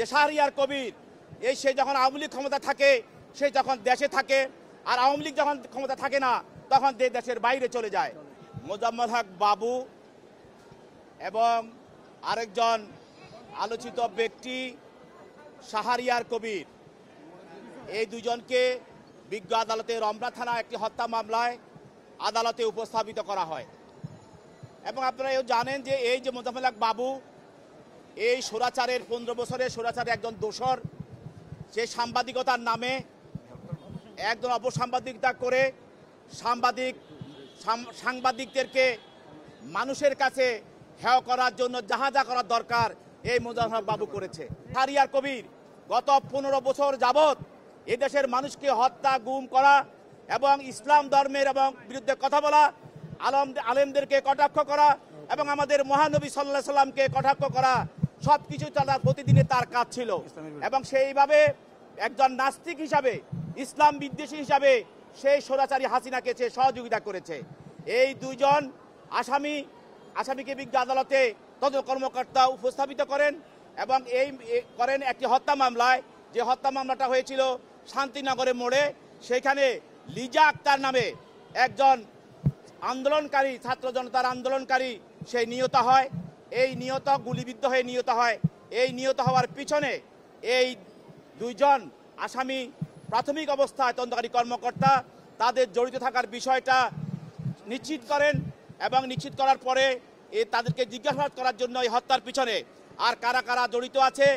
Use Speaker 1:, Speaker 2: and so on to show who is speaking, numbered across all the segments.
Speaker 1: যে শাহরিয়ার কবির সে যখন আওয়ামী লীগ ক্ষমতা থাকে, সে যখন দেশে থাকে, আর আওয়ামী লীগ যখন ক্ষমতা থাকে না তখন দেশের বাইরে চলে যায়। মোজাম্মেল হক বাবু এবং আরেকজন আলোচিত ব্যক্তি শাহরিয়ার কবির, এই দুজনকে বিজ্ঞ আদালতে রমনা থানা একটি হত্যা মামলায় আদালতে উপস্থাপিত করা হয়। এবং আপনারা এও জানেন যে এই যে মোজাম্মেল হক বাবু, এই স্বৈরাচারের 15 বছরের স্বৈরাচারের একজন দোসর, সে সাংবাদিকতার নামে একজন অপসাংবাদিকতা করে সাংবাদিকদেরকে মানুষের কাছে হেয় করার জন্য যা করার দরকার এই মোজাম্মেল হক বাবু করেছে। শাহরিয়ার কবির গত 15 বছর যাবৎ এদেশের মানুষকে হত্যা, গুম করা এবং ইসলাম ধর্মের এবং বিরুদ্ধে কথা বলা, আলেমদেরকে কটাক্ষ করা এবং আমাদের মহানবী সাল্লাল্লাহু আলাইহি সাল্লামকে কটাক্ষ করা, সব কিছু তার প্রতিদিনে তার কাজ ছিল। এবং সেইভাবে একজন নাস্তিক হিসাবে, ইসলাম বিদ্বেষী হিসাবে সেই স্বৈরাচারী হাসিনাকে সে সহযোগিতা করেছে। এই দুইজন আসামিকে বিজ্ঞ আদালতে তদন্ত কর্মকর্তা উপস্থাপিত করেন এবং করেন একটি হত্যা মামলায়, যে হত্যা মামলাটা হয়েছিল শান্তিনগরের মোড়ে। সেখানে লিজা আক্তার নামে একজন আন্দোলনকারী, ছাত্র জনতার আন্দোলনকারী, সে নিহত হয়। গুলিবিদ্ধ হয়ে নিহত হয়। এই নিহত হওয়ার পিছনে এই দুইজন আসামি প্রাথমিক অবস্থায় তদন্তকারী কর্মকর্তা তাদের জড়িত থাকার বিষয়টা নিশ্চিত করেন এবং নিশ্চিত করার পরে তাদেরকে জিজ্ঞাসাবাদ করার জন্য এই হত্যার পিছনে আর কারা কারা জড়িত আছে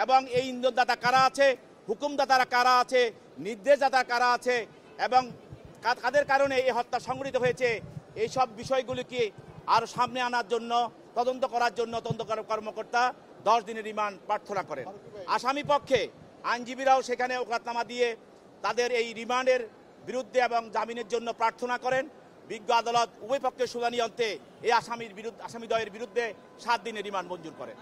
Speaker 1: এবং এই ইন্ধনদাতা কারা আছে, হুকুমদাতারা কারা আছে, নির্দেশদাতা কারা আছে এবং কাদের কারণে এই হত্যা সংঘটিত হয়েছে, এই সব বিষয়গুলিকে আরও সামনে আনার জন্য, তদন্ত করার জন্য তদন্তকারী কর্মকর্তা 10 দিনের রিমান্ড প্রার্থনা করেন। আসামি পক্ষে আইনজীবীরাও সেখানে ওকালতনামা দিয়ে তাদের এই রিমান্ডের বিরুদ্ধে এবং জামিনের জন্য প্রার্থনা করেন। বিজ্ঞ আদালত উভয় পক্ষের শুনানি অন্তে এই আসামিদ্বয়ের বিরুদ্ধে 7 দিনের রিমান্ড মঞ্জুর করেন।